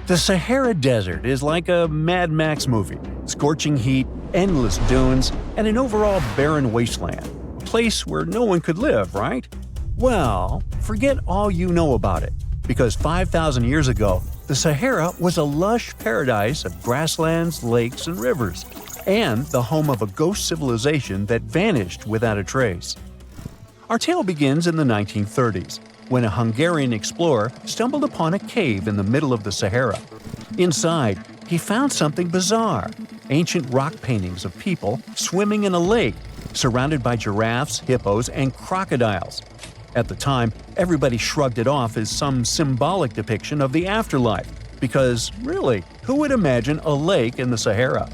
The Sahara Desert is like a Mad Max movie. Scorching heat, endless dunes, and an overall barren wasteland. A place where no one could live, right? Well, forget all you know about it. Because 5,000 years ago, the Sahara was a lush paradise of grasslands, lakes, and rivers, and the home of a ghost civilization that vanished without a trace. Our tale begins in the 1930s, when a Hungarian explorer stumbled upon a cave in the middle of the Sahara. Inside, he found something bizarre: ancient rock paintings of people swimming in a lake, surrounded by giraffes, hippos, and crocodiles. At the time, everybody shrugged it off as some symbolic depiction of the afterlife, because, really, who would imagine a lake in the Sahara?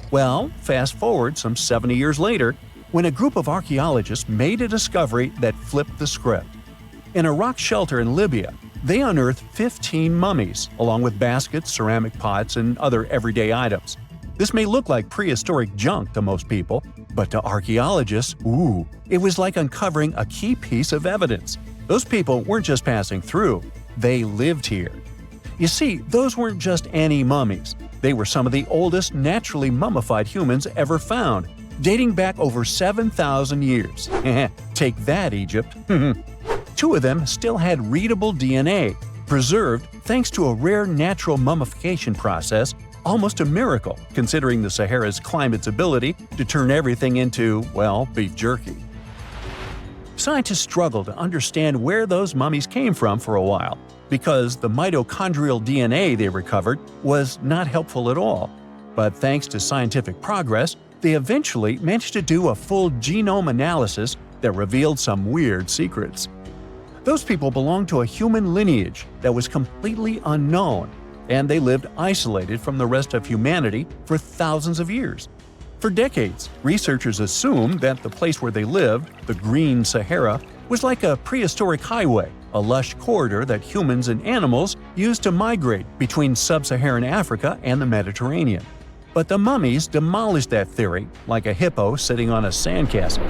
Well, fast forward some 70 years later, when a group of archaeologists made a discovery that flipped the script. In a rock shelter in Libya, they unearthed 15 mummies, along with baskets, ceramic pots, and other everyday items. This may look like prehistoric junk to most people, but to archaeologists, it was like uncovering a key piece of evidence. Those people weren't just passing through, they lived here. You see, those weren't just any mummies. They were some of the oldest naturally mummified humans ever found, dating back over 7,000 years. Take that, Egypt. Two of them still had readable DNA, preserved thanks to a rare natural mummification process, almost a miracle considering the Sahara's climate's ability to turn everything into, well, beef jerky. Scientists struggled to understand where those mummies came from for a while, because the mitochondrial DNA they recovered was not helpful at all. But thanks to scientific progress, they eventually managed to do a full genome analysis that revealed some weird secrets. Those people belonged to a human lineage that was completely unknown, and they lived isolated from the rest of humanity for thousands of years. For decades, researchers assumed that the place where they lived, the Green Sahara, was like a prehistoric highway, a lush corridor that humans and animals used to migrate between sub-Saharan Africa and the Mediterranean. But the mummies demolished that theory, like a hippo sitting on a sandcastle.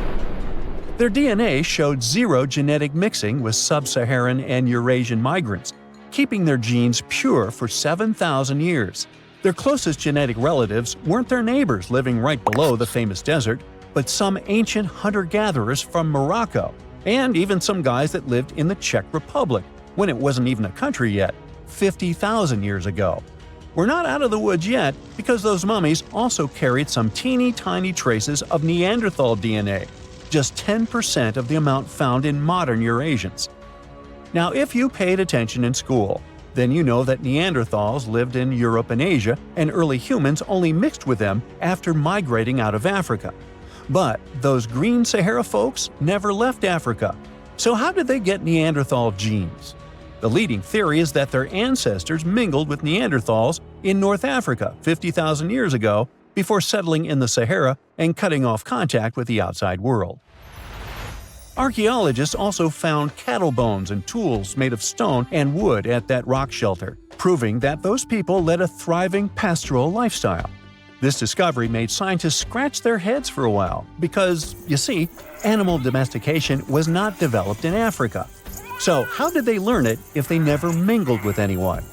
Their DNA showed zero genetic mixing with sub-Saharan and Eurasian migrants, keeping their genes pure for 7,000 years. Their closest genetic relatives weren't their neighbors living right below the famous desert, but some ancient hunter-gatherers from Morocco, and even some guys that lived in the Czech Republic, when it wasn't even a country yet, 50,000 years ago. We're not out of the woods yet, because those mummies also carried some teeny-tiny traces of Neanderthal DNA, just 10% of the amount found in modern Eurasians. Now, if you paid attention in school, then you know that Neanderthals lived in Europe and Asia, and early humans only mixed with them after migrating out of Africa. But those Green Sahara folks never left Africa. So how did they get Neanderthal genes? The leading theory is that their ancestors mingled with Neanderthals in North Africa 50,000 years ago before settling in the Sahara and cutting off contact with the outside world. Archaeologists also found cattle bones and tools made of stone and wood at that rock shelter, proving that those people led a thriving pastoral lifestyle. This discovery made scientists scratch their heads for a while because, you see, animal domestication was not developed in Africa. So how did they learn it if they never mingled with anyone?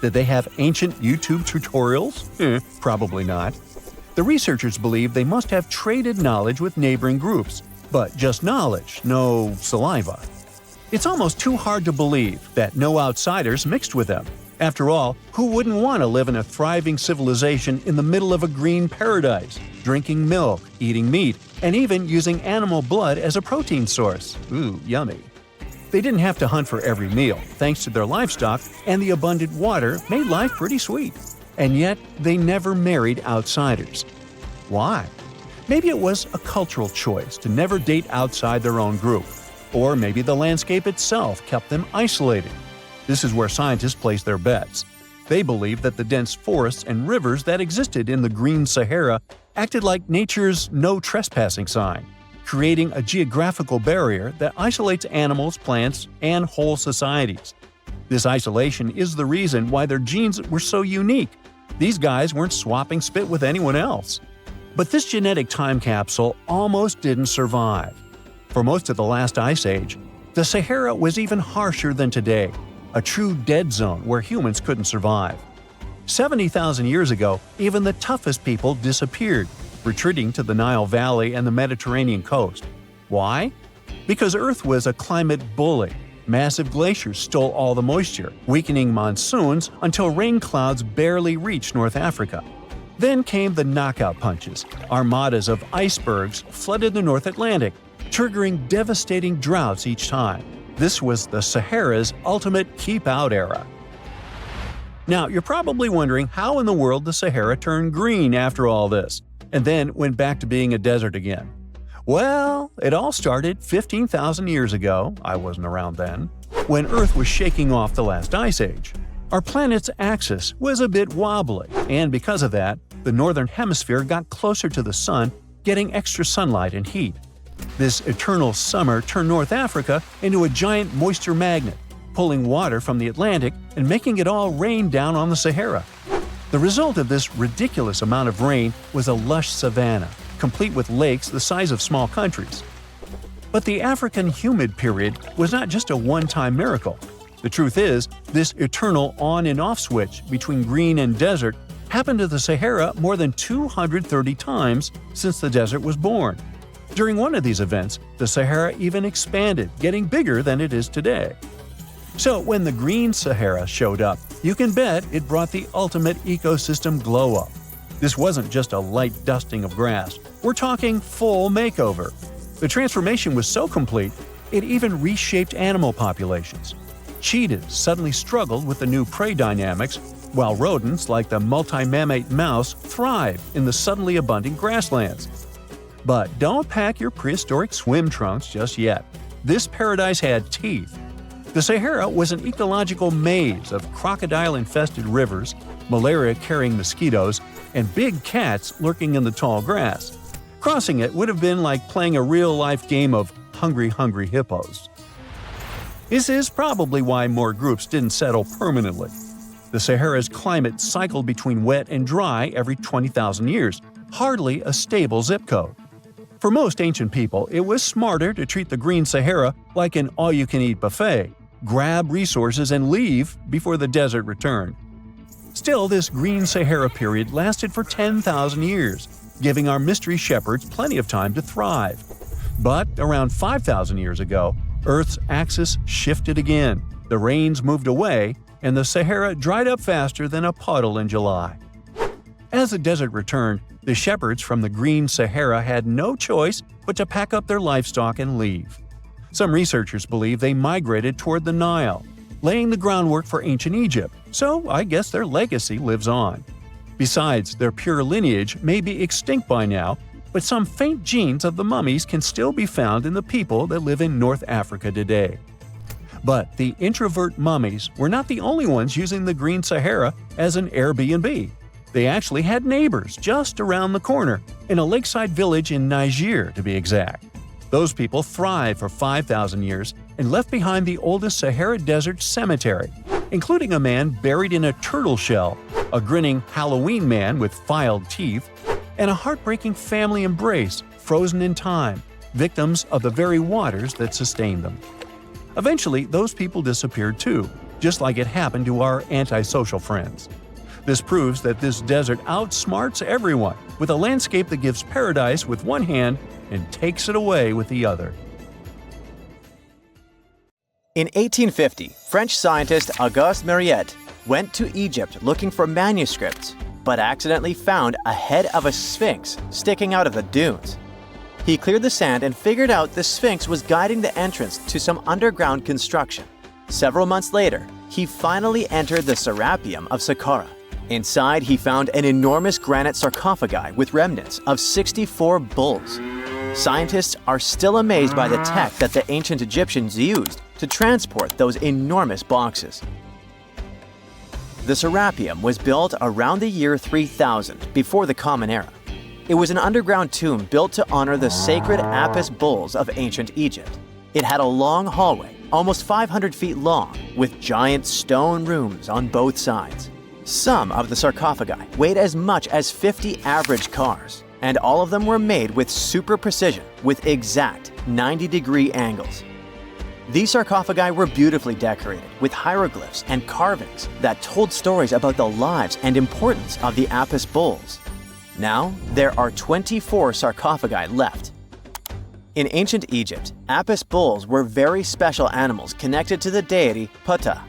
Did they have ancient YouTube tutorials? Probably not. The researchers believe they must have traded knowledge with neighboring groups, but just knowledge, no saliva. It's almost too hard to believe that no outsiders mixed with them. After all, who wouldn't want to live in a thriving civilization in the middle of a green paradise, drinking milk, eating meat, and even using animal blood as a protein source? Ooh, yummy. They didn't have to hunt for every meal, thanks to their livestock, and the abundant water made life pretty sweet. And yet, they never married outsiders. Why? Maybe it was a cultural choice to never date outside their own group. Or maybe the landscape itself kept them isolated. This is where scientists place their bets. They believe that the dense forests and rivers that existed in the Green Sahara acted like nature's no trespassing sign, creating a geographical barrier that isolates animals, plants, and whole societies. This isolation is the reason why their genes were so unique. These guys weren't swapping spit with anyone else. But this genetic time capsule almost didn't survive. For most of the last ice age, the Sahara was even harsher than today, a true dead zone where humans couldn't survive. 70,000 years ago, even the toughest people disappeared, retreating to the Nile Valley and the Mediterranean coast. Why? Because Earth was a climate bully. Massive glaciers stole all the moisture, weakening monsoons until rain clouds barely reached North Africa. Then came the knockout punches. Armadas of icebergs flooded the North Atlantic, triggering devastating droughts each time. This was the Sahara's ultimate keep-out era. Now, you're probably wondering how in the world the Sahara turned green after all this, and then went back to being a desert again. Well, it all started 15,000 years ago, I wasn't around then, when Earth was shaking off the last ice age. Our planet's axis was a bit wobbly, and because of that, the northern hemisphere got closer to the sun, getting extra sunlight and heat. This eternal summer turned North Africa into a giant moisture magnet, pulling water from the Atlantic and making it all rain down on the Sahara. The result of this ridiculous amount of rain was a lush savanna, complete with lakes the size of small countries. But the African humid period was not just a one-time miracle. The truth is, this eternal on and off switch between green and desert happened to the Sahara more than 230 times since the desert was born. During one of these events, the Sahara even expanded, getting bigger than it is today. So when the green Sahara showed up, you can bet it brought the ultimate ecosystem glow-up. This wasn't just a light dusting of grass. We're talking full makeover. The transformation was so complete, it even reshaped animal populations. Cheetahs suddenly struggled with the new prey dynamics, while rodents like the multi-mammate mouse thrived in the suddenly abundant grasslands. But don't pack your prehistoric swim trunks just yet. This paradise had teeth. The Sahara was an ecological maze of crocodile-infested rivers, malaria-carrying mosquitoes, and big cats lurking in the tall grass. Crossing it would have been like playing a real-life game of Hungry Hungry Hippos. This is probably why more groups didn't settle permanently. The Sahara's climate cycled between wet and dry every 20,000 years, hardly a stable zip code. For most ancient people, it was smarter to treat the green Sahara like an all-you-can-eat buffet, grab resources and leave before the desert returned. Still, this green Sahara period lasted for 10,000 years, giving our mystery shepherds plenty of time to thrive. But around 5,000 years ago, Earth's axis shifted again, the rains moved away, and the Sahara dried up faster than a puddle in July. As the desert returned, the shepherds from the green Sahara had no choice but to pack up their livestock and leave. Some researchers believe they migrated toward the Nile, laying the groundwork for ancient Egypt, so I guess their legacy lives on. Besides, their pure lineage may be extinct by now, but some faint genes of the mummies can still be found in the people that live in North Africa today. But the introvert mummies were not the only ones using the green Sahara as an Airbnb. They actually had neighbors just around the corner, in a lakeside village in Niger to be exact. Those people thrived for 5,000 years and left behind the oldest Sahara Desert cemetery, including a man buried in a turtle shell, a grinning Halloween man with filed teeth, and a heartbreaking family embrace frozen in time, victims of the very waters that sustained them. Eventually, those people disappeared too, just like it happened to our antisocial friends. This proves that this desert outsmarts everyone, with a landscape that gives paradise with one hand and takes it away with the other. In 1850, French scientist Auguste Mariette went to Egypt looking for manuscripts, but accidentally found a head of a sphinx sticking out of the dunes. He cleared the sand and figured out the sphinx was guiding the entrance to some underground construction. Several months later, he finally entered the Serapeum of Saqqara. Inside, he found an enormous granite sarcophagi with remnants of 64 bulls. Scientists are still amazed by the tech that the ancient Egyptians used to transport those enormous boxes. The Serapeum was built around the year 3000 before the Common Era. It was an underground tomb built to honor the sacred Apis bulls of ancient Egypt. It had a long hallway, almost 500 feet long, with giant stone rooms on both sides. Some of the sarcophagi weighed as much as 50 average cars, and all of them were made with super precision with exact 90-degree angles. These sarcophagi were beautifully decorated with hieroglyphs and carvings that told stories about the lives and importance of the Apis bulls. Now, there are 24 sarcophagi left. In ancient Egypt, Apis bulls were very special animals connected to the deity Ptah.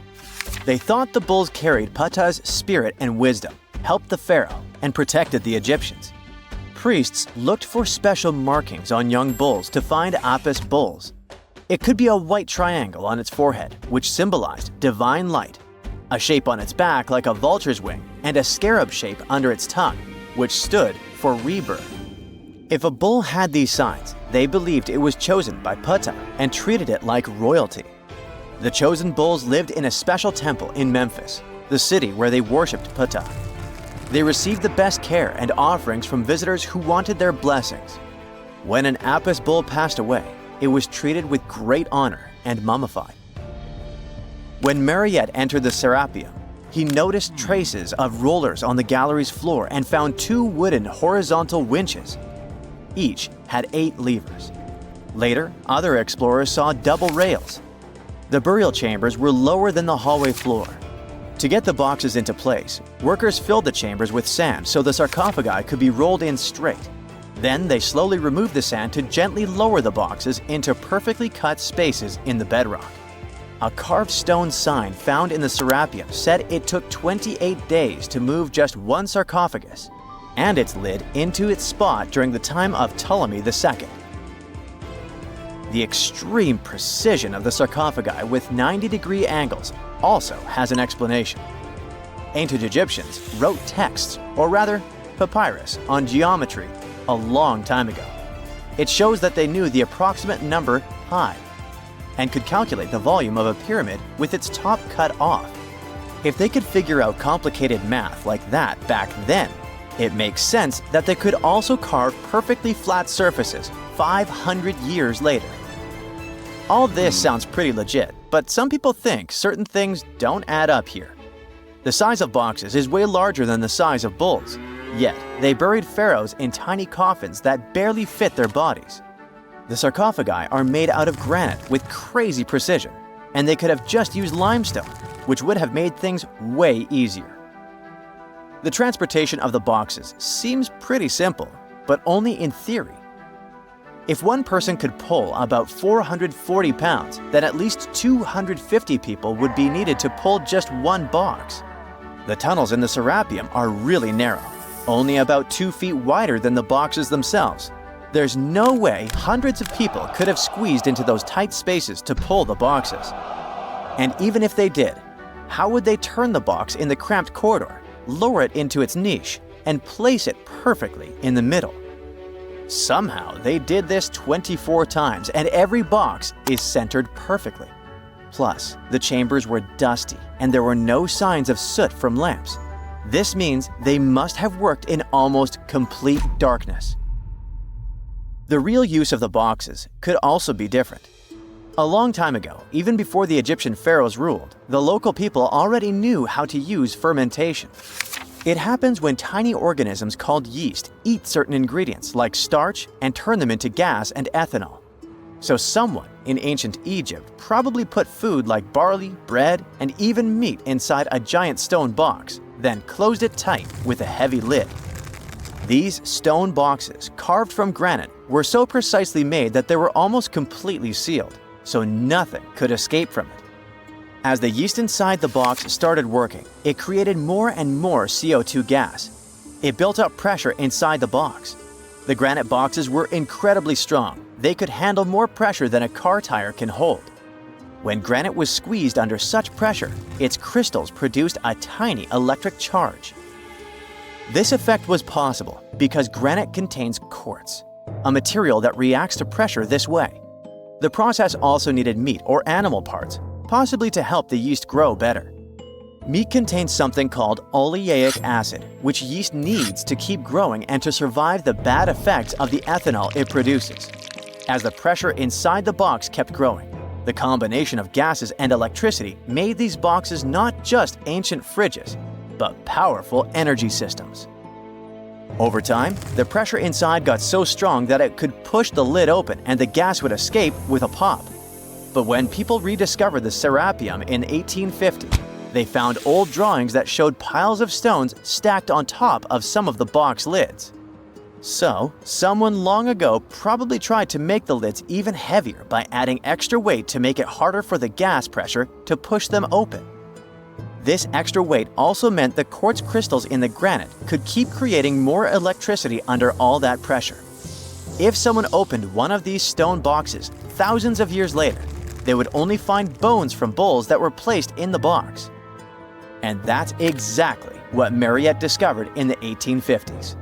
They thought the bulls carried Ptah's spirit and wisdom, helped the pharaoh, and protected the Egyptians. Priests looked for special markings on young bulls to find Apis bulls. It could be a white triangle on its forehead, which symbolized divine light, a shape on its back like a vulture's wing, and a scarab shape under its tongue, which stood for rebirth. If a bull had these signs, they believed it was chosen by Ptah and treated it like royalty. The chosen bulls lived in a special temple in Memphis, the city where they worshipped Ptah. They received the best care and offerings from visitors who wanted their blessings. When an Apis bull passed away, it was treated with great honor and mummified. When Mariette entered the Serapeum, he noticed traces of rollers on the gallery's floor and found 2 wooden horizontal winches. Each had 8 levers. Later, other explorers saw double rails. The burial chambers were lower than the hallway floor. To get the boxes into place, workers filled the chambers with sand so the sarcophagi could be rolled in straight. Then they slowly removed the sand to gently lower the boxes into perfectly cut spaces in the bedrock. A carved stone sign found in the Serapeum said it took 28 days to move just one sarcophagus and its lid into its spot during the time of Ptolemy II. The extreme precision of the sarcophagi with 90-degree angles also has an explanation. Ancient Egyptians wrote texts, or rather, papyrus, on geometry a long time ago. It shows that they knew the approximate number pi and could calculate the volume of a pyramid with its top cut off. If they could figure out complicated math like that back then, it makes sense that they could also carve perfectly flat surfaces 500 years later. All this sounds pretty legit, but some people think certain things don't add up here. The size of boxes is way larger than the size of bulls, yet they buried pharaohs in tiny coffins that barely fit their bodies. The sarcophagi are made out of granite with crazy precision, and they could have just used limestone, which would have made things way easier. The transportation of the boxes seems pretty simple, but only in theory. If one person could pull about 440 pounds, then at least 250 people would be needed to pull just one box. The tunnels in the Serapeum are really narrow, only about 2 feet wider than the boxes themselves. There's no way hundreds of people could have squeezed into those tight spaces to pull the boxes. And even if they did, how would they turn the box in the cramped corridor, lower it into its niche, and place it perfectly in the middle? Somehow, they did this 24 times, and every box is centered perfectly. Plus, the chambers were dusty, and there were no signs of soot from lamps. This means they must have worked in almost complete darkness. The real use of the boxes could also be different. A long time ago, even before the Egyptian pharaohs ruled, the local people already knew how to use fermentation. It happens when tiny organisms called yeast eat certain ingredients like starch and turn them into gas and ethanol. So someone in ancient Egypt probably put food like barley, bread, and even meat inside a giant stone box, then closed it tight with a heavy lid. These stone boxes, carved from granite, were so precisely made that they were almost completely sealed, so nothing could escape from it. As the yeast inside the box started working, it created more and more CO2 gas. It built up pressure inside the box. The granite boxes were incredibly strong. They could handle more pressure than a car tire can hold. When granite was squeezed under such pressure, its crystals produced a tiny electric charge. This effect was possible because granite contains quartz, a material that reacts to pressure this way. The process also needed meat or animal parts, possibly to help the yeast grow better. Meat contains something called oleic acid, which yeast needs to keep growing and to survive the bad effects of the ethanol it produces. As the pressure inside the box kept growing, the combination of gases and electricity made these boxes not just ancient fridges, but powerful energy systems. Over time, the pressure inside got so strong that it could push the lid open and the gas would escape with a pop. But when people rediscovered the Serapeum in 1850, they found old drawings that showed piles of stones stacked on top of some of the box lids. So, someone long ago probably tried to make the lids even heavier by adding extra weight to make it harder for the gas pressure to push them open. This extra weight also meant the quartz crystals in the granite could keep creating more electricity under all that pressure. If someone opened one of these stone boxes thousands of years later, they would only find bones from bulls that were placed in the box. And that's exactly what Mariette discovered in the 1850s.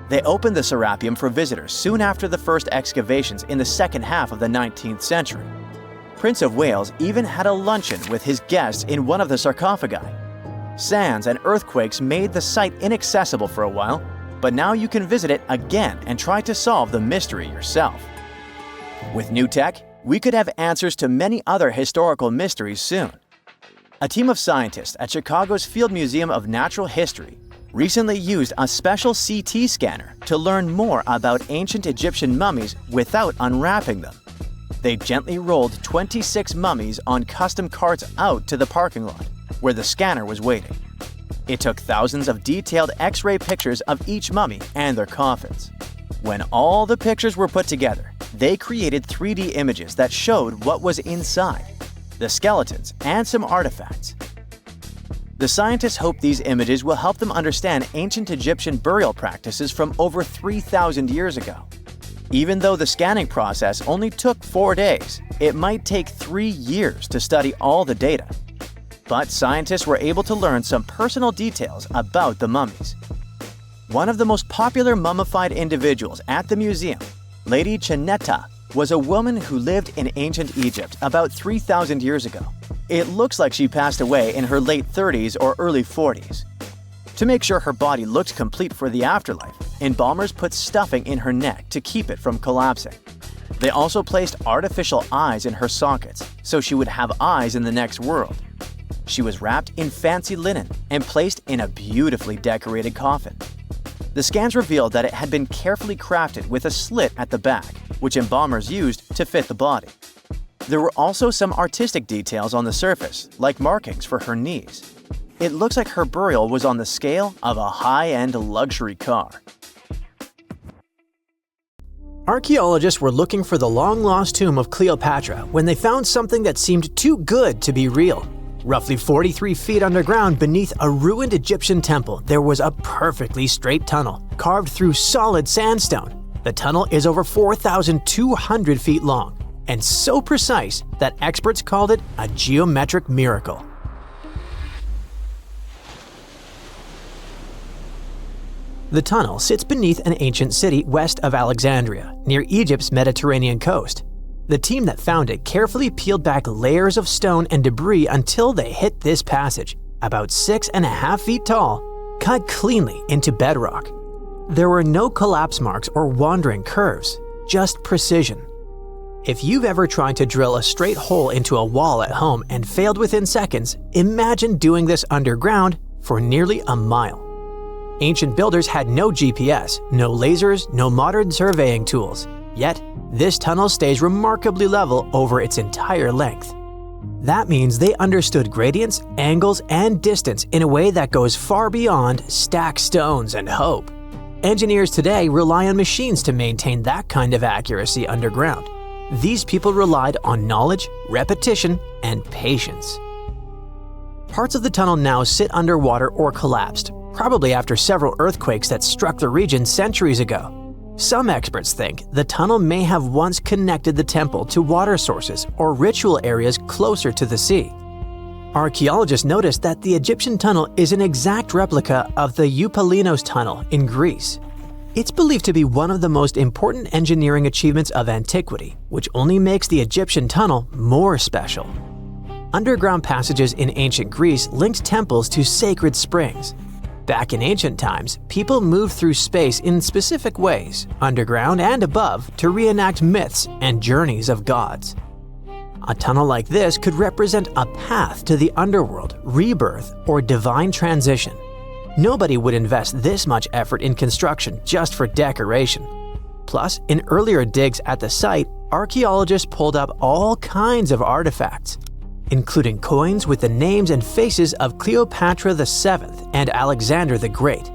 They opened the Serapeum for visitors soon after the first excavations in the second half of the 19th century. Prince of Wales even had a luncheon with his guests in one of the sarcophagi. Sands and earthquakes made the site inaccessible for a while, but now you can visit it again and try to solve the mystery yourself. With new tech, we could have answers to many other historical mysteries soon. A team of scientists at Chicago's Field Museum of Natural History recently used a special CT scanner to learn more about ancient Egyptian mummies without unwrapping them. They gently rolled 26 mummies on custom carts out to the parking lot, where the scanner was waiting. It took thousands of detailed X-ray pictures of each mummy and their coffins. When all the pictures were put together, they created 3D images that showed what was inside, the skeletons, and some artifacts. The scientists hope these images will help them understand ancient Egyptian burial practices from over 3,000 years ago. Even though the scanning process only took 4 days, it might take 3 years to study all the data. But scientists were able to learn some personal details about the mummies. One of the most popular mummified individuals at the museum, Lady Chineta, was a woman who lived in ancient Egypt about 3,000 years ago. It looks like she passed away in her late 30s or early 40s. To make sure her body looked complete for the afterlife, embalmers put stuffing in her neck to keep it from collapsing. They also placed artificial eyes in her sockets, so she would have eyes in the next world. She was wrapped in fancy linen and placed in a beautifully decorated coffin. The scans revealed that it had been carefully crafted with a slit at the back, which embalmers used to fit the body. There were also some artistic details on the surface, like markings for her knees. It looks like her burial was on the scale of a high-end luxury car. Archaeologists were looking for the long-lost tomb of Cleopatra when they found something that seemed too good to be real. Roughly 43 feet underground beneath a ruined Egyptian temple, there was a perfectly straight tunnel, carved through solid sandstone. The tunnel is over 4,200 feet long, and so precise that experts called it a geometric miracle. The tunnel sits beneath an ancient city west of Alexandria, near Egypt's Mediterranean coast. The team that found it carefully peeled back layers of stone and debris until they hit this passage, about 6.5 feet tall, cut cleanly into bedrock. There were no collapse marks or wandering curves, just precision. If you've ever tried to drill a straight hole into a wall at home and failed within seconds, imagine doing this underground for nearly a mile. Ancient builders had no GPS, no lasers, no modern surveying tools. Yet, this tunnel stays remarkably level over its entire length. That means they understood gradients, angles, and distance in a way that goes far beyond stack stones and hope. Engineers today rely on machines to maintain that kind of accuracy underground. These people relied on knowledge, repetition, and patience. Parts of the tunnel now sit underwater or collapsed, probably after several earthquakes that struck the region centuries ago. Some experts think the tunnel may have once connected the temple to water sources or ritual areas closer to the sea. Archaeologists noticed that the Egyptian tunnel is an exact replica of the Eupalinos tunnel in Greece. It's believed to be one of the most important engineering achievements of antiquity, which only makes the Egyptian tunnel more special. Underground passages in ancient Greece linked temples to sacred springs. Back in ancient times, people moved through space in specific ways, underground and above, to reenact myths and journeys of gods. A tunnel like this could represent a path to the underworld, rebirth, or divine transition. Nobody would invest this much effort in construction just for decoration. Plus, in earlier digs at the site, archaeologists pulled up all kinds of artifacts, including coins with the names and faces of Cleopatra VII and Alexander the Great.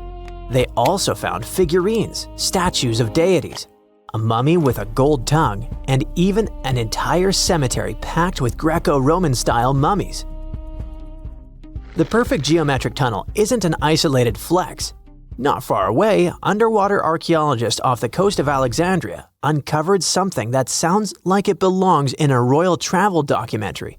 They also found figurines, statues of deities, a mummy with a gold tongue, and even an entire cemetery packed with Greco-Roman style mummies. The perfect geometric tunnel isn't an isolated flex. Not far away, underwater archaeologists off the coast of Alexandria uncovered something that sounds like it belongs in a royal travel documentary.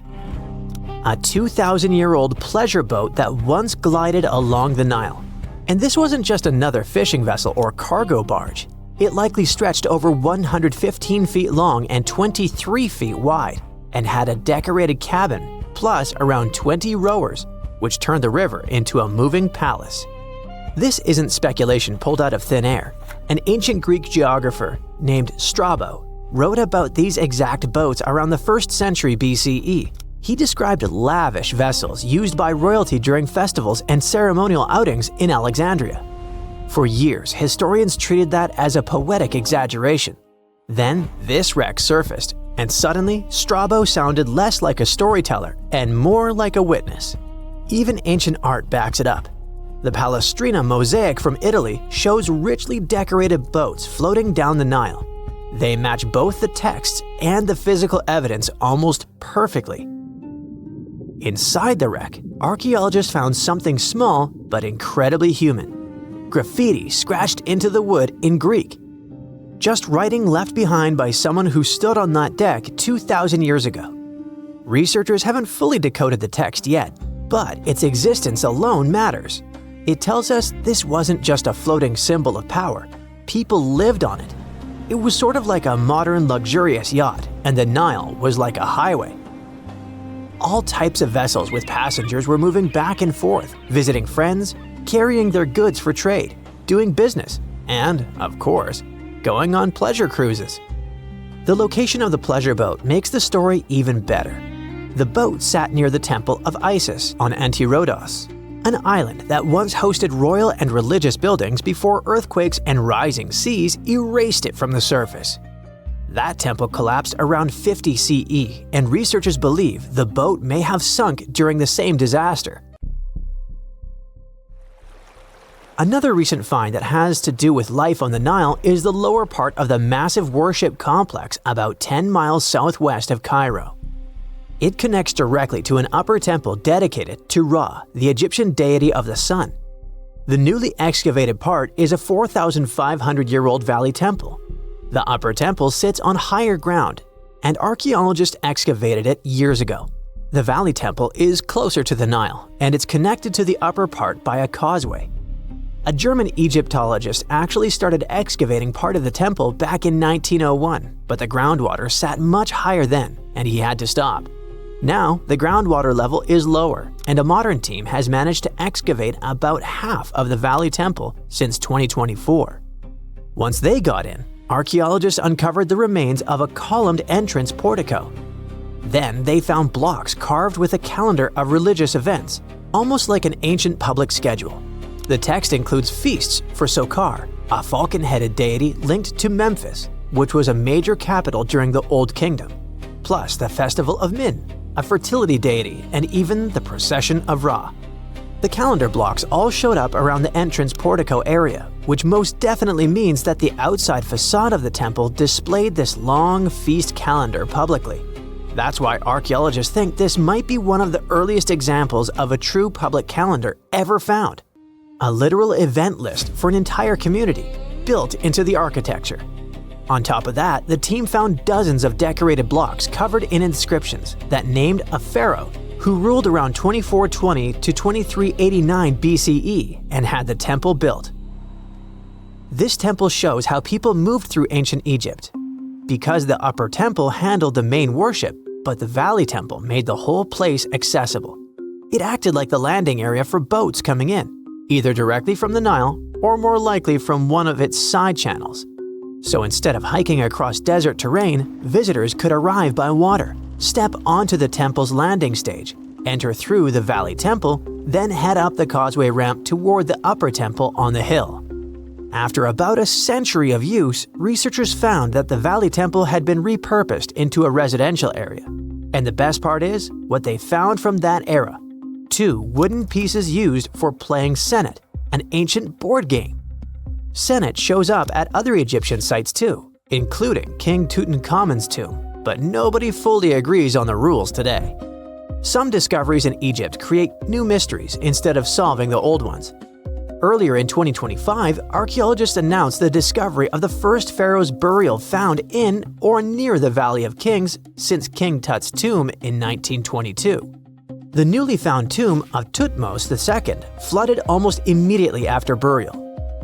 A 2,000-year-old pleasure boat that once glided along the Nile. And this wasn't just another fishing vessel or cargo barge. It likely stretched over 115 feet long and 23 feet wide, and had a decorated cabin, plus around 20 rowers, which turned the river into a moving palace. This isn't speculation pulled out of thin air. An ancient Greek geographer named Strabo wrote about these exact boats around the 1st century BCE. He described lavish vessels used by royalty during festivals and ceremonial outings in Alexandria. For years, historians treated that as a poetic exaggeration. Then, this wreck surfaced, and suddenly, Strabo sounded less like a storyteller and more like a witness. Even ancient art backs it up. The Palestrina mosaic from Italy shows richly decorated boats floating down the Nile. They match both the texts and the physical evidence almost perfectly. Inside the wreck, archaeologists found something small but incredibly human. Graffiti scratched into the wood in Greek. Just writing left behind by someone who stood on that deck 2,000 years ago. Researchers haven't fully decoded the text yet, but its existence alone matters. It tells us this wasn't just a floating symbol of power. People lived on it. It was sort of like a modern luxurious yacht, and the Nile was like a highway. All types of vessels with passengers were moving back and forth, visiting friends, carrying their goods for trade, doing business, and, of course, going on pleasure cruises. The location of the pleasure boat makes the story even better. The boat sat near the temple of Isis on Antirodos, an island that once hosted royal and religious buildings before earthquakes and rising seas erased it from the surface. That temple collapsed around 50 CE, and researchers believe the boat may have sunk during the same disaster. Another recent find that has to do with life on the Nile is the lower part of the massive worship complex about 10 miles southwest of Cairo. It connects directly to an upper temple dedicated to Ra, the Egyptian deity of the sun. The newly excavated part is a 4,500-year-old valley temple. The upper temple sits on higher ground, and archaeologists excavated it years ago. The valley temple is closer to the Nile, and it's connected to the upper part by a causeway. A German Egyptologist actually started excavating part of the temple back in 1901, but the groundwater sat much higher then, and he had to stop. Now, the groundwater level is lower, and a modern team has managed to excavate about half of the valley temple since 2024. Once they got in, archaeologists uncovered the remains of a columned entrance portico. Then they found blocks carved with a calendar of religious events, almost like an ancient public schedule. The text includes feasts for Saqqara, a falcon-headed deity linked to Memphis, which was a major capital during the Old Kingdom, plus the festival of Min, a fertility deity, and even the procession of Ra. The calendar blocks all showed up around the entrance portico area, which most definitely means that the outside facade of the temple displayed this long feast calendar publicly. That's why archaeologists think this might be one of the earliest examples of a true public calendar ever found. A literal event list for an entire community, built into the architecture. On top of that, the team found dozens of decorated blocks covered in inscriptions that named a pharaoh who ruled around 2420 to 2389 BCE and had the temple built. This temple shows how people moved through ancient Egypt. Because the upper temple handled the main worship, but the valley temple made the whole place accessible. It acted like the landing area for boats coming in, either directly from the Nile or more likely from one of its side channels. So instead of hiking across desert terrain, visitors could arrive by water, step onto the temple's landing stage, enter through the valley temple, then head up the causeway ramp toward the upper temple on the hill. After about a century of use, researchers found that the Valley Temple had been repurposed into a residential area. And the best part is, what they found from that era: 2 wooden pieces used for playing Senet, an ancient board game. Senet shows up at other Egyptian sites too, including King Tutankhamun's tomb, but nobody fully agrees on the rules today. Some discoveries in Egypt create new mysteries instead of solving the old ones. Earlier in 2025, archaeologists announced the discovery of the first pharaoh's burial found in or near the Valley of Kings since King Tut's tomb in 1922. The newly found tomb of Thutmose II flooded almost immediately after burial.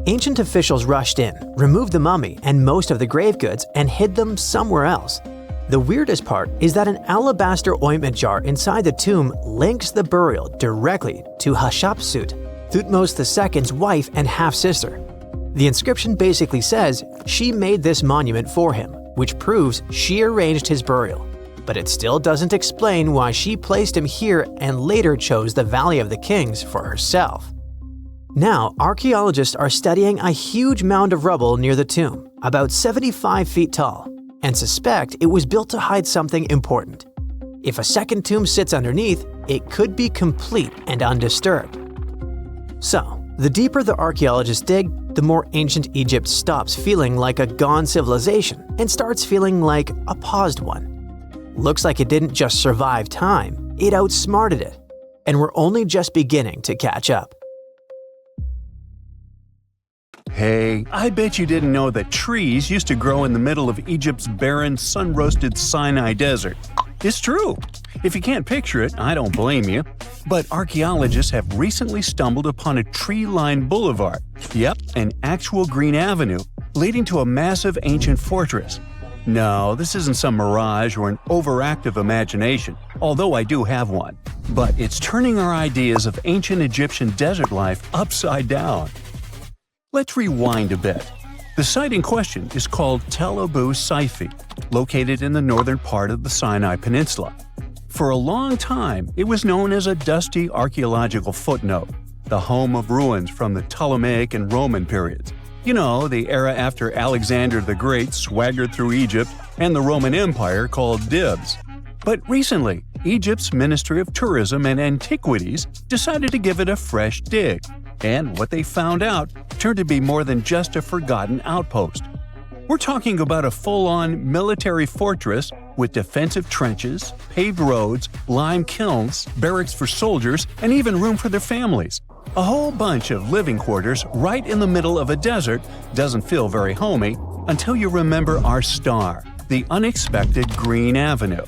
Ancient officials rushed in, removed the mummy and most of the grave goods, and hid them somewhere else. The weirdest part is that an alabaster ointment jar inside the tomb links the burial directly to Hatshepsut, Thutmose II's wife and half-sister. The inscription basically says she made this monument for him, which proves she arranged his burial. But it still doesn't explain why she placed him here and later chose the Valley of the Kings for herself. Now, archaeologists are studying a huge mound of rubble near the tomb, about 75 feet tall, and suspect it was built to hide something important. If a second tomb sits underneath, it could be complete and undisturbed. So, the deeper the archaeologists dig, the more ancient Egypt stops feeling like a gone civilization and starts feeling like a paused one. Looks like it didn't just survive time, it outsmarted it. And we're only just beginning to catch up. Hey, I bet you didn't know that trees used to grow in the middle of Egypt's barren, sun-roasted Sinai desert. It's true. If you can't picture it, I don't blame you. But archaeologists have recently stumbled upon a tree-lined boulevard. Yep, an actual green avenue leading to a massive ancient fortress. No, this isn't some mirage or an overactive imagination, although I do have one. But it's turning our ideas of ancient Egyptian desert life upside down. Let's rewind a bit. The site in question is called Tel Abu Saifi, located in the northern part of the Sinai Peninsula. For a long time, it was known as a dusty archaeological footnote, the home of ruins from the Ptolemaic and Roman periods. You know, the era after Alexander the Great swaggered through Egypt and the Roman Empire called dibs. But recently, Egypt's Ministry of Tourism and Antiquities decided to give it a fresh dig. And what they found out turned to be more than just a forgotten outpost. We're talking about a full-on military fortress with defensive trenches, paved roads, lime kilns, barracks for soldiers, and even room for their families. A whole bunch of living quarters right in the middle of a desert doesn't feel very homey until you remember our star, the unexpected Green Avenue.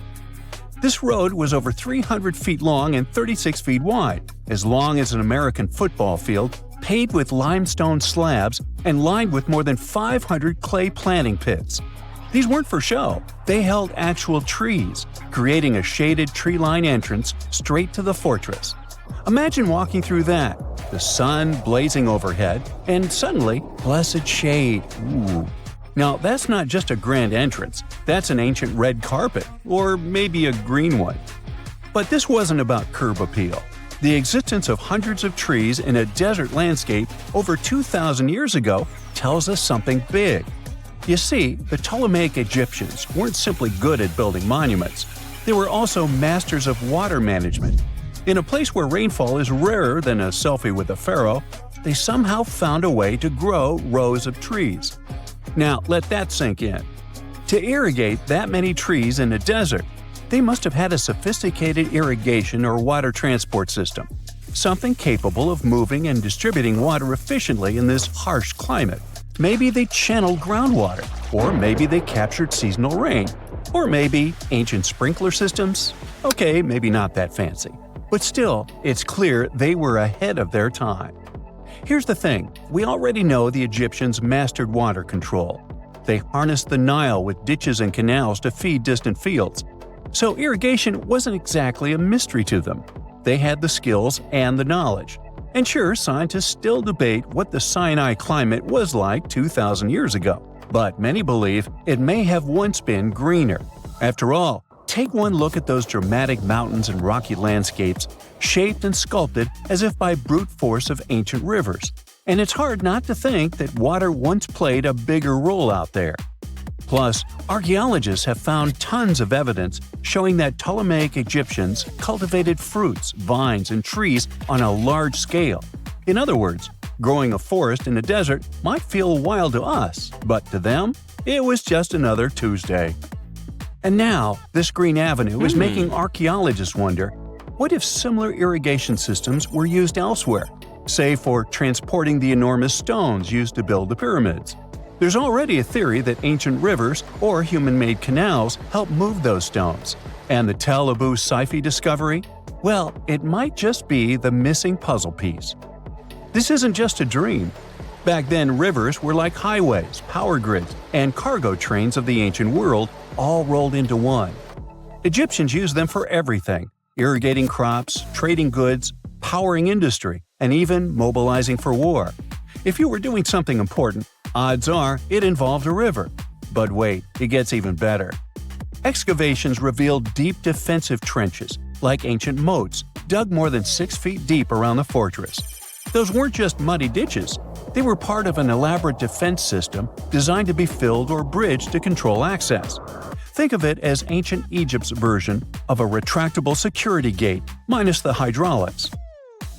This road was over 300 feet long and 36 feet wide, as long as an American football field, paved with limestone slabs and lined with more than 500 clay planting pits. These weren't for show, they held actual trees, creating a shaded tree-line entrance straight to the fortress. Imagine walking through that, the sun blazing overhead, and suddenly, blessed shade. Ooh. Now, that's not just a grand entrance, that's an ancient red carpet, or maybe a green one. But this wasn't about curb appeal. The existence of hundreds of trees in a desert landscape over 2,000 years ago tells us something big. You see, the Ptolemaic Egyptians weren't simply good at building monuments, they were also masters of water management. In a place where rainfall is rarer than a selfie with a pharaoh, they somehow found a way to grow rows of trees. Now, let that sink in. To irrigate that many trees in a desert, they must have had a sophisticated irrigation or water transport system, something capable of moving and distributing water efficiently in this harsh climate. Maybe they channeled groundwater, or maybe they captured seasonal rain, or maybe ancient sprinkler systems. Okay, maybe not that fancy. But still, it's clear they were ahead of their time. Here's the thing, we already know the Egyptians mastered water control. They harnessed the Nile with ditches and canals to feed distant fields. So irrigation wasn't exactly a mystery to them. They had the skills and the knowledge. And sure, scientists still debate what the Sinai climate was like 2,000 years ago. But many believe it may have once been greener. After all, take one look at those dramatic mountains and rocky landscapes, shaped and sculpted as if by brute force of ancient rivers. and it's hard not to think that water once played a bigger role out there. Plus, archaeologists have found tons of evidence showing that Ptolemaic Egyptians cultivated fruits, vines, and trees on a large scale. In other words, growing a forest in a desert might feel wild to us, but to them, it was just another Tuesday. And now, this green avenue is making archaeologists wonder, what if similar irrigation systems were used elsewhere, say for transporting the enormous stones used to build the pyramids? There's already a theory that ancient rivers or human-made canals helped move those stones. And the Tel Abu Saifi discovery? Well, it might just be the missing puzzle piece. This isn't just a dream. Back then, rivers were like highways, power grids, and cargo trains of the ancient world, all rolled into one. Egyptians used them for everything: irrigating crops, trading goods, powering industry, and even mobilizing for war. If you were doing something important, odds are it involved a river. But wait, it gets even better. Excavations revealed deep defensive trenches, like ancient moats, dug more than 6 feet deep around the fortress. Those weren't just muddy ditches. They were part of an elaborate defense system designed to be filled or bridged to control access. Think of it as ancient Egypt's version of a retractable security gate, minus the hydraulics.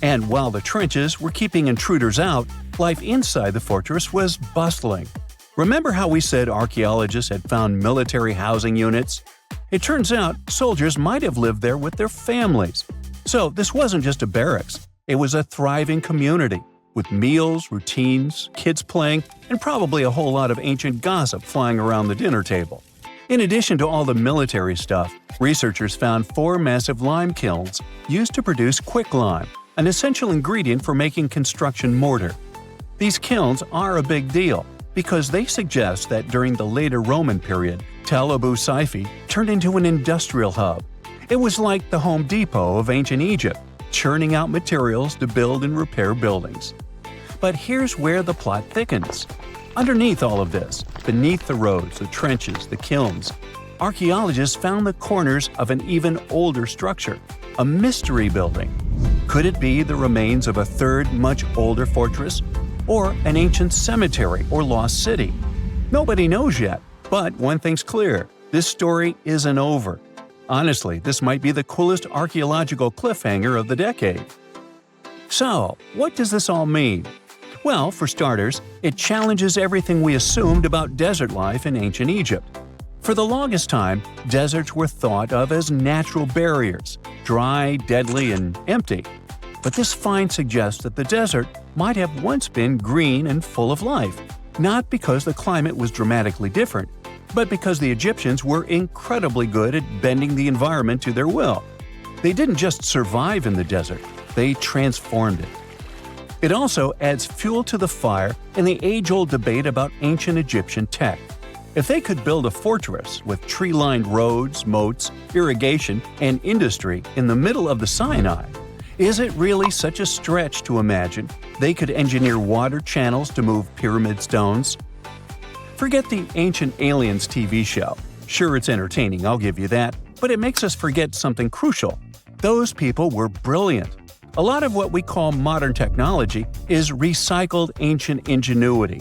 And while the trenches were keeping intruders out, life inside the fortress was bustling. Remember how we said archaeologists had found military housing units? It turns out soldiers might have lived there with their families. So this wasn't just a barracks, it was a thriving community, with meals, routines, kids playing, and probably a whole lot of ancient gossip flying around the dinner table. In addition to all the military stuff, researchers found 4 massive lime kilns used to produce quicklime, an essential ingredient for making construction mortar. These kilns are a big deal because they suggest that during the later Roman period, Tel Abu Saifi turned into an industrial hub. It was like the Home Depot of ancient Egypt, churning out materials to build and repair buildings. But here's where the plot thickens. Underneath all of this, beneath the roads, the trenches, the kilns, archaeologists found the corners of an even older structure, a mystery building. Could it be the remains of a third, much older fortress? Or an ancient cemetery or lost city? Nobody knows yet, but one thing's clear: this story isn't over. Honestly, this might be the coolest archaeological cliffhanger of the decade. So, what does this all mean? Well, for starters, it challenges everything we assumed about desert life in ancient Egypt. For the longest time, deserts were thought of as natural barriers, dry, deadly, and empty. But this find suggests that the desert might have once been green and full of life, not because the climate was dramatically different, but because the Egyptians were incredibly good at bending the environment to their will. They didn't just survive in the desert, they transformed it. It also adds fuel to the fire in the age-old debate about ancient Egyptian tech. If they could build a fortress with tree-lined roads, moats, irrigation, and industry in the middle of the Sinai, is it really such a stretch to imagine they could engineer water channels to move pyramid stones? Forget the Ancient Aliens TV show. Sure, it's entertaining, I'll give you that, but it makes us forget something crucial. Those people were brilliant. A lot of what we call modern technology is recycled ancient ingenuity.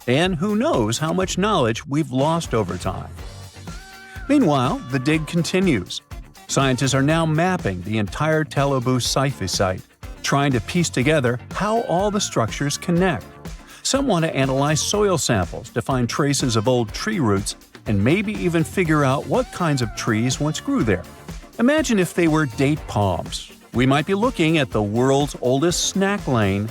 And who knows how much knowledge we've lost over time. Meanwhile, the dig continues. Scientists are now mapping the entire Tel Abu Saifi site, trying to piece together how all the structures connect. Some want to analyze soil samples to find traces of old tree roots and maybe even figure out what kinds of trees once grew there. Imagine if they were date palms. We might be looking at the world's oldest snack lane.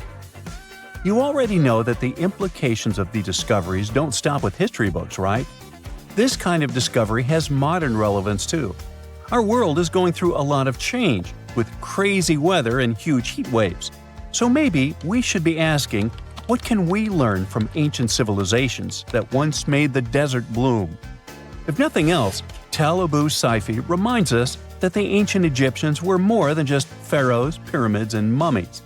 You already know that the implications of the discoveries don't stop with history books, right? This kind of discovery has modern relevance too. Our world is going through a lot of change, with crazy weather and huge heat waves. So maybe we should be asking, what can we learn from ancient civilizations that once made the desert bloom? If nothing else, Tel Abu Saifi reminds us that the ancient Egyptians were more than just pharaohs, pyramids, and mummies.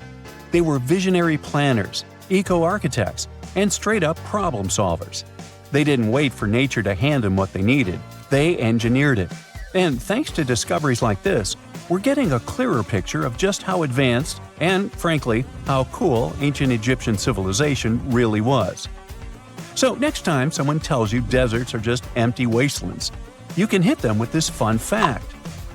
They were visionary planners, eco-architects, and straight-up problem solvers. They didn't wait for nature to hand them what they needed, they engineered it. And thanks to discoveries like this, we're getting a clearer picture of just how advanced and, frankly, how cool ancient Egyptian civilization really was. So next time someone tells you deserts are just empty wastelands, you can hit them with this fun fact.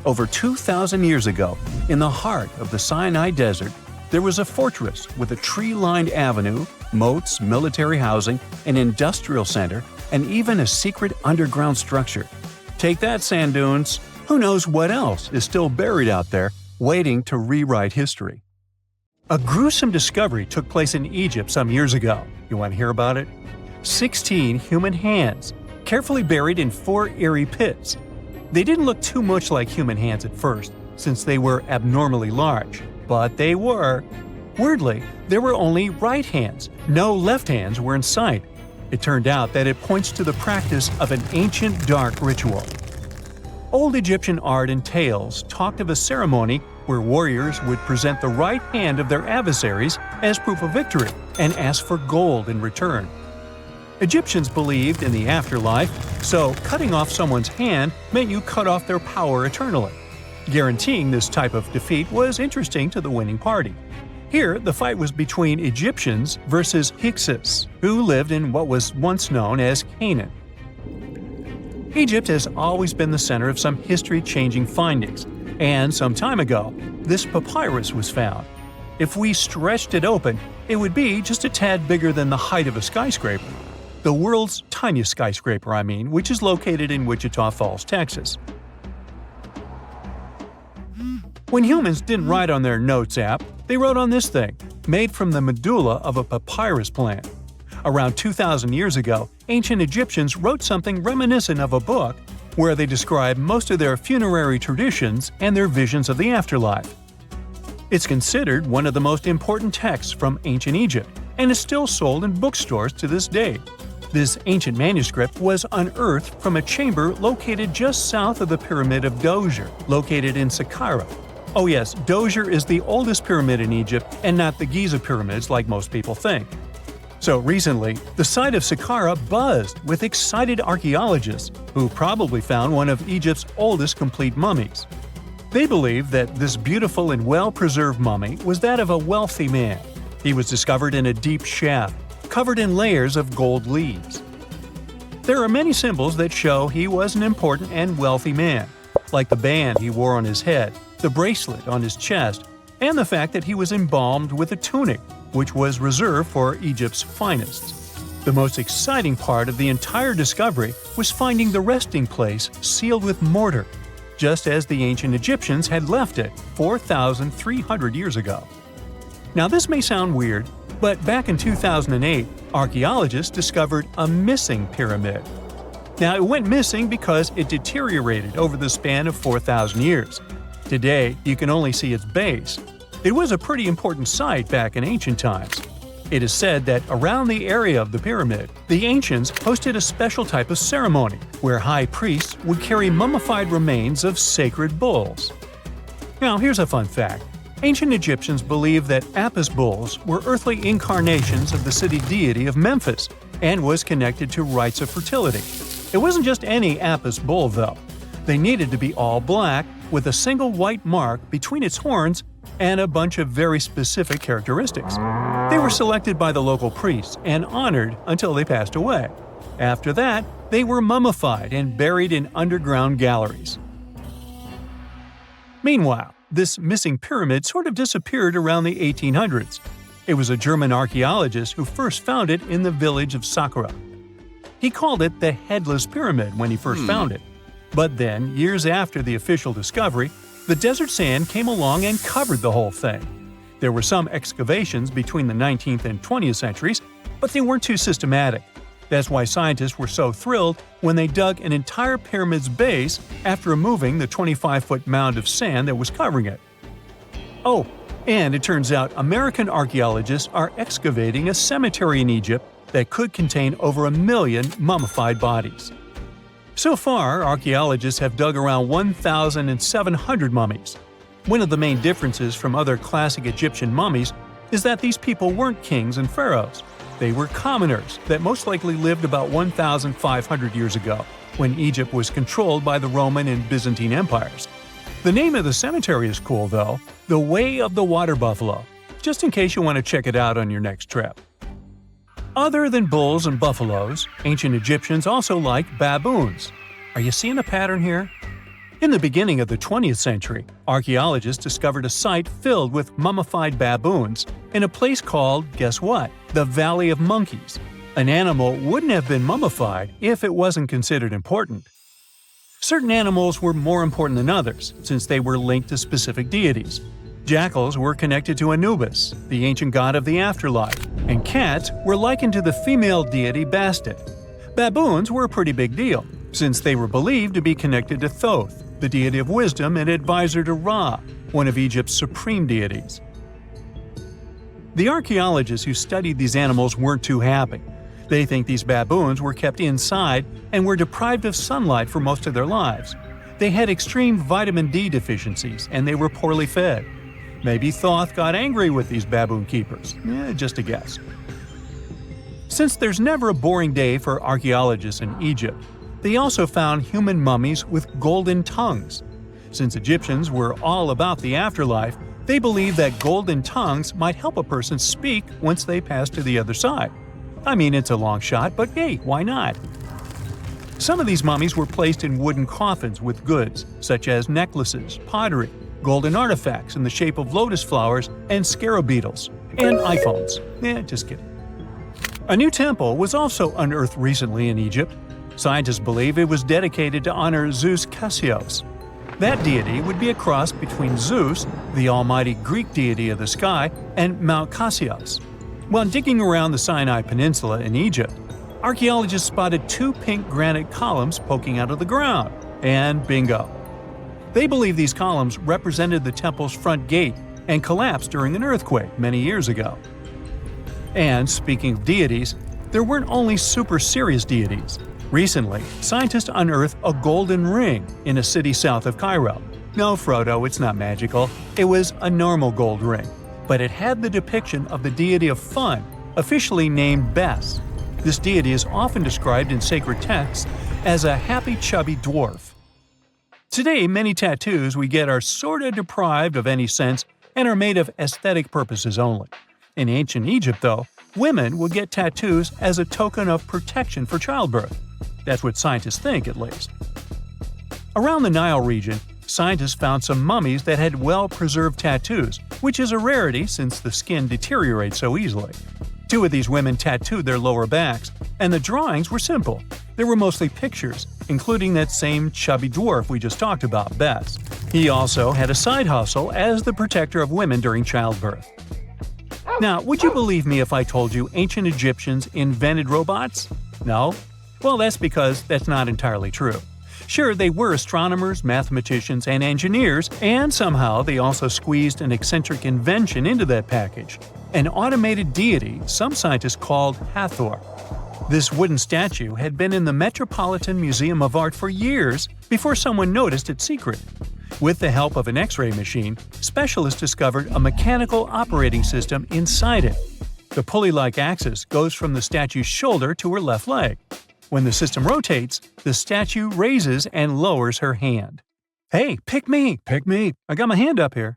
Over 2,000 years ago, in the heart of the Sinai Desert, there was a fortress with a tree-lined avenue, moats, military housing, an industrial center, and even a secret underground structure. Take that, sand dunes! Who knows what else is still buried out there, waiting to rewrite history? A gruesome discovery took place in Egypt some years ago. You want to hear about it? 16 human hands, carefully buried in 4 eerie pits. They didn't look too much like human hands at first, since they were abnormally large, but they were. Weirdly, there were only right hands, no left hands were in sight. It turned out that it points to the practice of an ancient dark ritual. Old Egyptian art and tales talked of a ceremony where warriors would present the right hand of their adversaries as proof of victory and ask for gold in return. Egyptians believed in the afterlife, so cutting off someone's hand meant you cut off their power eternally. Guaranteeing this type of defeat was interesting to the winning party. Here, the fight was between Egyptians versus Hyksos, who lived in what was once known as Canaan. Egypt has always been the center of some history-changing findings, and some time ago, this papyrus was found. If we stretched it open, it would be just a tad bigger than the height of a skyscraper. The world's tiniest skyscraper, which is located in Wichita Falls, Texas. When humans didn't write on their notes app, they wrote on this thing, made from the medulla of a papyrus plant. Around 2,000 years ago, ancient Egyptians wrote something reminiscent of a book where they describe most of their funerary traditions and their visions of the afterlife. It's considered one of the most important texts from ancient Egypt and is still sold in bookstores to this day. This ancient manuscript was unearthed from a chamber located just south of the Pyramid of Djoser, located in Saqqara. Oh yes, Djoser is the oldest pyramid in Egypt and not the Giza pyramids like most people think. So recently, the site of Saqqara buzzed with excited archaeologists who probably found one of Egypt's oldest complete mummies. They believe that this beautiful and well-preserved mummy was that of a wealthy man. He was discovered in a deep shaft, covered in layers of gold leaves. There are many symbols that show he was an important and wealthy man, like the band he wore on his head, the bracelet on his chest, and the fact that he was embalmed with a tunic, which was reserved for Egypt's finest. The most exciting part of the entire discovery was finding the resting place sealed with mortar, just as the ancient Egyptians had left it 4,300 years ago. Now this may sound weird, but back in 2008, archaeologists discovered a missing pyramid. Now it went missing because it deteriorated over the span of 4,000 years. Today, you can only see its base. It was a pretty important site back in ancient times. It is said that around the area of the pyramid, the ancients hosted a special type of ceremony where high priests would carry mummified remains of sacred bulls. Now here's a fun fact. Ancient Egyptians believed that Apis bulls were earthly incarnations of the city deity of Memphis and was connected to rites of fertility. It wasn't just any Apis bull, though. They needed to be all black, with a single white mark between its horns and a bunch of very specific characteristics. They were selected by the local priests and honored until they passed away. After that, they were mummified and buried in underground galleries. Meanwhile, this missing pyramid sort of disappeared around the 1800s. It was a German archaeologist who first found it in the village of Saqqara. He called it the Headless Pyramid when he first found it. But then, years after the official discovery, the desert sand came along and covered the whole thing. There were some excavations between the 19th and 20th centuries, but they weren't too systematic. That's why scientists were so thrilled when they dug an entire pyramid's base after removing the 25-foot mound of sand that was covering it. Oh, and it turns out American archaeologists are excavating a cemetery in Egypt that could contain over 1 million mummified bodies. So far, archaeologists have dug around 1,700 mummies. One of the main differences from other classic Egyptian mummies is that these people weren't kings and pharaohs. They were commoners that most likely lived about 1,500 years ago, when Egypt was controlled by the Roman and Byzantine empires. The name of the cemetery is cool though, the Way of the Water Buffalo, just in case you want to check it out on your next trip. Other than bulls and buffaloes, ancient Egyptians also liked baboons. Are you seeing a pattern here? In the beginning of the 20th century, archaeologists discovered a site filled with mummified baboons in a place called, guess what, the Valley of Monkeys. An animal wouldn't have been mummified if it wasn't considered important. Certain animals were more important than others, since they were linked to specific deities. Jackals were connected to Anubis, the ancient god of the afterlife, and cats were likened to the female deity Bastet. Baboons were a pretty big deal, since they were believed to be connected to Thoth, the deity of wisdom and advisor to Ra, one of Egypt's supreme deities. The archaeologists who studied these animals weren't too happy. They think these baboons were kept inside and were deprived of sunlight for most of their lives. They had extreme vitamin D deficiencies and they were poorly fed. Maybe Thoth got angry with these baboon keepers. Just a guess. Since there's never a boring day for archaeologists in Egypt, they also found human mummies with golden tongues. Since Egyptians were all about the afterlife, they believed that golden tongues might help a person speak once they pass to the other side. I mean, it's a long shot, but hey, why not? Some of these mummies were placed in wooden coffins with goods, such as necklaces, pottery, golden artifacts in the shape of lotus flowers and scarab beetles, and iPhones. Just kidding. A new temple was also unearthed recently in Egypt. Scientists believe it was dedicated to honor Zeus Casios. That deity would be a cross between Zeus, the almighty Greek deity of the sky, and Mount Casios. While digging around the Sinai Peninsula in Egypt, archaeologists spotted 2 pink granite columns poking out of the ground, and bingo. They believe these columns represented the temple's front gate and collapsed during an earthquake many years ago. And speaking of deities, there weren't only super serious deities. Recently, scientists unearthed a golden ring in a city south of Cairo. No, Frodo, it's not magical. It was a normal gold ring, but it had the depiction of the deity of fun, officially named Bes. This deity is often described in sacred texts as a happy chubby dwarf. Today, many tattoos we get are sorta deprived of any sense and are made of aesthetic purposes only. In ancient Egypt, though, women would get tattoos as a token of protection for childbirth. That's what scientists think, at least. Around the Nile region, scientists found some mummies that had well-preserved tattoos, which is a rarity since the skin deteriorates so easily. 2 of these women tattooed their lower backs, and the drawings were simple. They were mostly pictures, including that same chubby dwarf we just talked about, Bes. He also had a side hustle as the protector of women during childbirth. Now, would you believe me if I told you ancient Egyptians invented robots? No? Well, that's because that's not entirely true. Sure, they were astronomers, mathematicians, and engineers, and somehow they also squeezed an eccentric invention into that package – an automated deity some scientists called Hathor. This wooden statue had been in the Metropolitan Museum of Art for years before someone noticed its secret. With the help of an X-ray machine, specialists discovered a mechanical operating system inside it. The pulley-like axis goes from the statue's shoulder to her left leg. When the system rotates, the statue raises and lowers her hand. Hey, pick me! I got my hand up here.